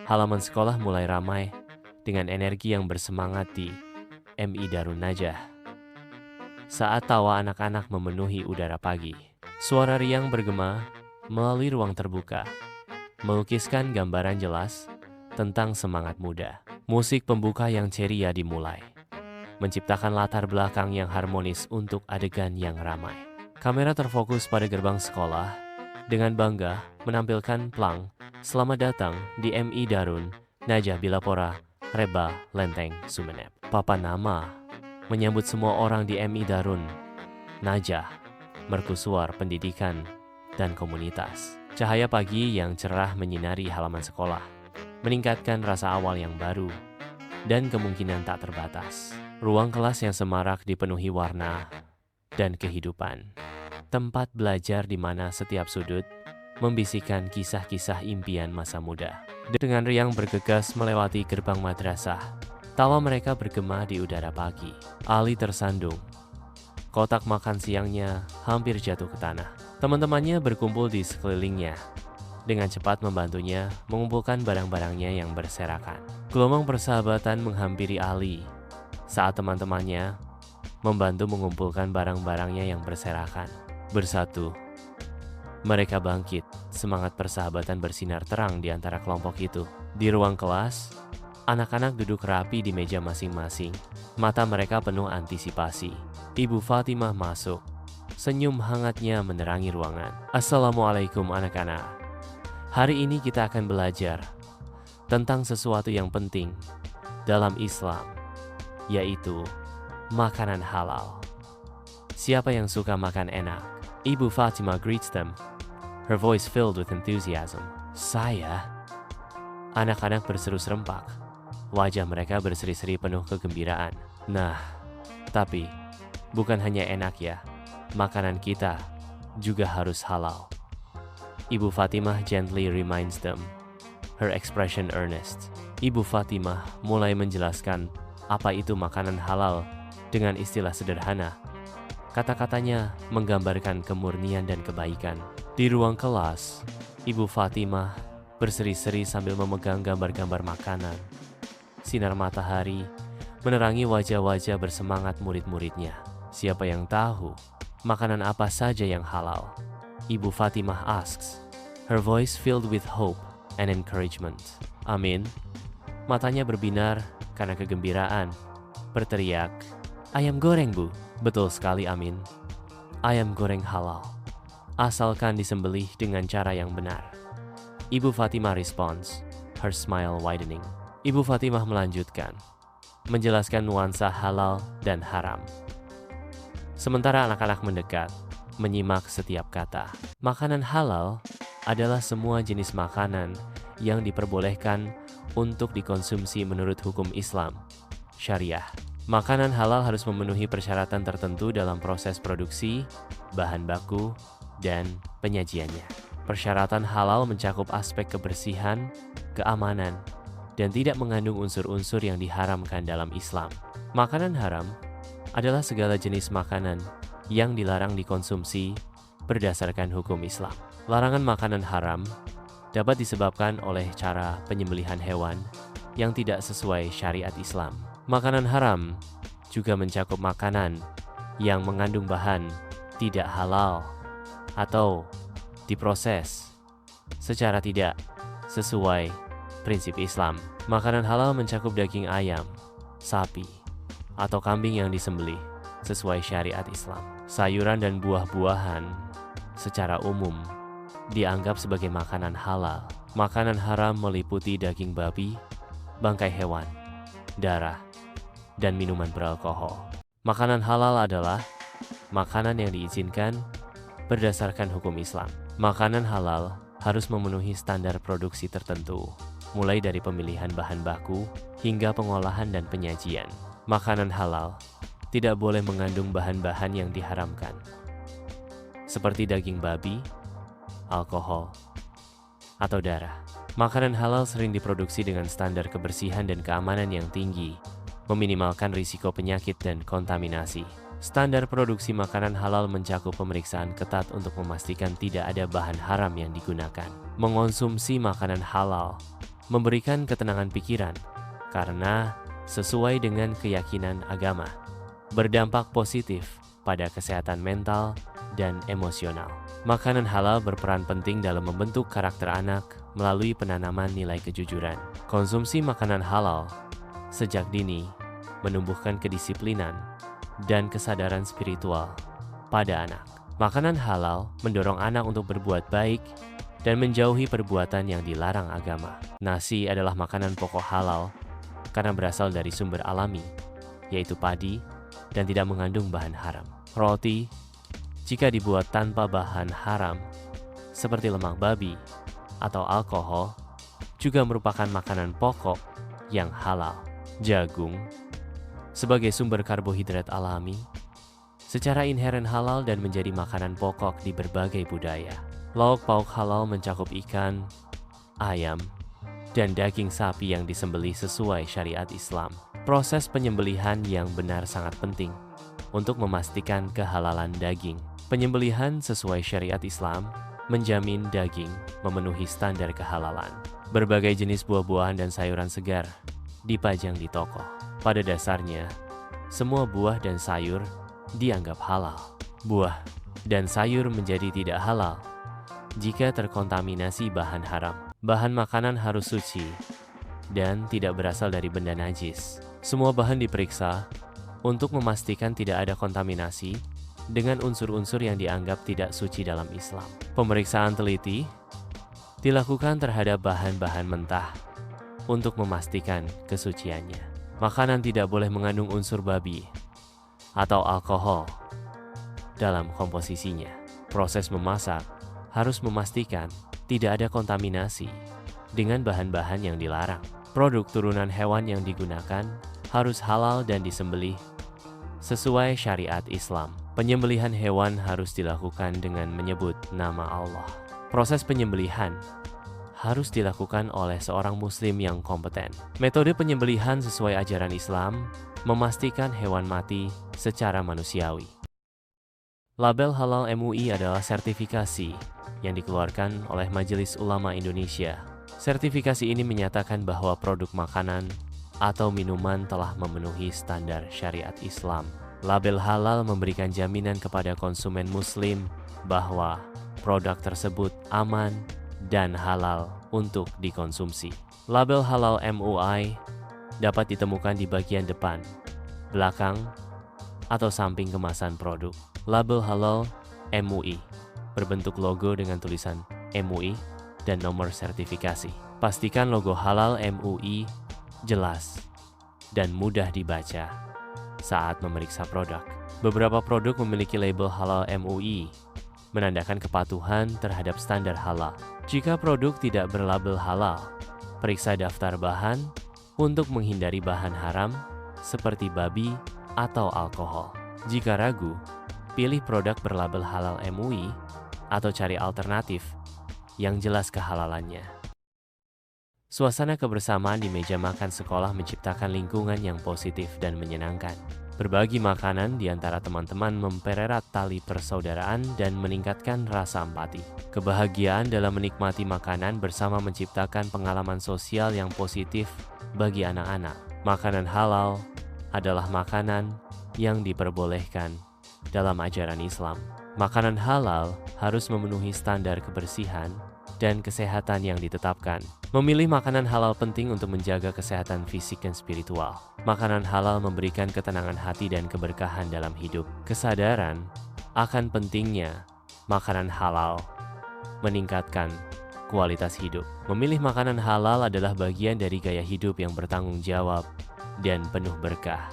Halaman sekolah mulai ramai dengan energi yang bersemangat di MI Darun Najah. Saat tawa anak-anak memenuhi udara pagi, suara riang bergema melalui ruang terbuka, melukiskan gambaran jelas tentang semangat muda. Musik pembuka yang ceria dimulai, menciptakan latar belakang yang harmonis untuk adegan yang ramai. Kamera terfokus pada gerbang sekolah, dengan bangga menampilkan plang "Selamat datang di MI Darun Najah Bilapora, Reba, Lenteng, Sumeneb." Papan nama menyambut semua orang di MI Darun Najah, mercusuar pendidikan dan komunitas. Cahaya pagi yang cerah menyinari halaman sekolah, meningkatkan rasa awal yang baru dan kemungkinan tak terbatas. Ruang kelas yang semarak dipenuhi warna dan kehidupan. Tempat belajar di mana setiap sudut membisikkan kisah-kisah impian masa muda. Dengan riang bergegas melewati gerbang madrasah, tawa mereka bergema di udara pagi. Ali tersandung. Kotak makan siangnya hampir jatuh ke tanah. Teman-temannya berkumpul di sekelilingnya, dengan cepat membantunya mengumpulkan barang-barangnya yang berserakan. Gelombang persahabatan menghampiri Ali saat teman-temannya membantu mengumpulkan barang-barangnya yang berserakan. Bersatu, mereka bangkit, semangat persahabatan bersinar terang di antara kelompok itu. Di ruang kelas, anak-anak duduk rapi di meja masing-masing. Mata mereka penuh antisipasi. Ibu Fatimah masuk. Senyum hangatnya menerangi ruangan. "Assalamualaikum anak-anak. Hari ini kita akan belajar tentang sesuatu yang penting dalam Islam, yaitu makanan halal. Siapa yang suka makan enak?" Ibu Fatimah greets them, her voice filled with enthusiasm. "Saya." Anak-anak berseru serempak. Wajah mereka berseri-seri penuh kegembiraan. "Nah, tapi bukan hanya enak ya, makanan kita juga harus halal." Ibu Fatimah gently reminds them, her expression earnest. Ibu Fatimah mulai menjelaskan apa itu makanan halal dengan istilah sederhana. Kata-katanya menggambarkan kemurnian dan kebaikan. Di ruang kelas, Ibu Fatimah berseri-seri sambil memegang gambar-gambar makanan. Sinar matahari menerangi wajah-wajah bersemangat murid-muridnya. Siapa yang tahu makanan apa saja yang halal? Ibu Fatimah asks, her voice filled with hope and encouragement. Amin. Matanya berbinar karena kegembiraan. Berteriak, "Ayam goreng, Bu." "Betul sekali, Amin. Ayam goreng halal, asalkan disembelih dengan cara yang benar." Ibu Fatimah responds, her smile widening. Ibu Fatimah melanjutkan, menjelaskan nuansa halal dan haram. Sementara anak-anak mendekat, menyimak setiap kata. Makanan halal adalah semua jenis makanan yang diperbolehkan untuk dikonsumsi menurut hukum Islam, syariah. Makanan halal harus memenuhi persyaratan tertentu dalam proses produksi, bahan baku, dan penyajiannya. Persyaratan halal mencakup aspek kebersihan, keamanan, dan tidak mengandung unsur-unsur yang diharamkan dalam Islam. Makanan haram adalah segala jenis makanan yang dilarang dikonsumsi berdasarkan hukum Islam. Larangan makanan haram dapat disebabkan oleh cara penyembelihan hewan yang tidak sesuai syariat Islam. Makanan haram juga mencakup makanan yang mengandung bahan tidak halal atau diproses secara tidak sesuai prinsip Islam. Makanan halal mencakup daging ayam, sapi, atau kambing yang disembelih sesuai syariat Islam. Sayuran dan buah-buahan secara umum dianggap sebagai makanan halal. Makanan haram meliputi daging babi, bangkai hewan, darah, dan minuman beralkohol. Makanan halal adalah makanan yang diizinkan berdasarkan hukum Islam. Makanan halal harus memenuhi standar produksi tertentu, mulai dari pemilihan bahan baku hingga pengolahan dan penyajian. Makanan halal tidak boleh mengandung bahan-bahan yang diharamkan, seperti daging babi, alkohol, atau darah. Makanan halal sering diproduksi dengan standar kebersihan dan keamanan yang tinggi, meminimalkan risiko penyakit dan kontaminasi. Standar produksi makanan halal mencakup pemeriksaan ketat untuk memastikan tidak ada bahan haram yang digunakan. Mengonsumsi makanan halal memberikan ketenangan pikiran karena sesuai dengan keyakinan agama, berdampak positif pada kesehatan mental dan emosional. Makanan halal berperan penting dalam membentuk karakter anak melalui penanaman nilai kejujuran. Konsumsi makanan halal sejak dini menumbuhkan kedisiplinan dan kesadaran spiritual pada anak. Makanan halal mendorong anak untuk berbuat baik dan menjauhi perbuatan yang dilarang agama. Nasi adalah makanan pokok halal karena berasal dari sumber alami, yaitu padi, dan tidak mengandung bahan haram. Roti, jika dibuat tanpa bahan haram, seperti lemak babi atau alkohol, juga merupakan makanan pokok yang halal. Jagung, sebagai sumber karbohidrat alami, secara inheren halal dan menjadi makanan pokok di berbagai budaya. Lauk pauk halal mencakup ikan, ayam, dan daging sapi yang disembelih sesuai syariat Islam. Proses penyembelihan yang benar sangat penting untuk memastikan kehalalan daging. Penyembelihan sesuai syariat Islam menjamin daging memenuhi standar kehalalan. Berbagai jenis buah-buahan dan sayuran segar dipajang di toko. Pada dasarnya, semua buah dan sayur dianggap halal. Buah dan sayur menjadi tidak halal jika terkontaminasi bahan haram. Bahan makanan harus suci dan tidak berasal dari benda najis. Semua bahan diperiksa untuk memastikan tidak ada kontaminasi dengan unsur-unsur yang dianggap tidak suci dalam Islam. Pemeriksaan teliti dilakukan terhadap bahan-bahan mentah untuk memastikan kesuciannya. Makanan tidak boleh mengandung unsur babi atau alkohol dalam komposisinya. Proses memasak harus memastikan tidak ada kontaminasi dengan bahan-bahan yang dilarang. Produk turunan hewan yang digunakan harus halal dan disembelih sesuai syariat Islam. Penyembelihan hewan harus dilakukan dengan menyebut nama Allah. Proses penyembelihan harus dilakukan oleh seorang muslim yang kompeten. Metode penyembelihan sesuai ajaran Islam memastikan hewan mati secara manusiawi. Label Halal MUI adalah sertifikasi yang dikeluarkan oleh Majelis Ulama Indonesia. Sertifikasi ini menyatakan bahwa produk makanan atau minuman telah memenuhi standar syariat Islam. Label halal memberikan jaminan kepada konsumen muslim bahwa produk tersebut aman dan halal untuk dikonsumsi. Label halal MUI dapat ditemukan di bagian depan, belakang, atau samping kemasan produk. Label halal MUI berbentuk logo dengan tulisan MUI dan nomor sertifikasi. Pastikan logo halal MUI jelas dan mudah dibaca saat memeriksa produk. Beberapa produk memiliki label halal MUI, menandakan kepatuhan terhadap standar halal. Jika produk tidak berlabel halal, periksa daftar bahan untuk menghindari bahan haram seperti babi atau alkohol. Jika ragu, pilih produk berlabel halal MUI atau cari alternatif yang jelas kehalalannya. Suasana kebersamaan di meja makan sekolah menciptakan lingkungan yang positif dan menyenangkan. Berbagi makanan di antara teman-teman mempererat tali persaudaraan dan meningkatkan rasa empati. Kebahagiaan dalam menikmati makanan bersama menciptakan pengalaman sosial yang positif bagi anak-anak. Makanan halal adalah makanan yang diperbolehkan dalam ajaran Islam. Makanan halal harus memenuhi standar kebersihan dan kesehatan yang ditetapkan. Memilih makanan halal penting untuk menjaga kesehatan fisik dan spiritual. Makanan halal memberikan ketenangan hati dan keberkahan dalam hidup. Kesadaran akan pentingnya makanan halal meningkatkan kualitas hidup. Memilih makanan halal adalah bagian dari gaya hidup yang bertanggung jawab dan penuh berkah.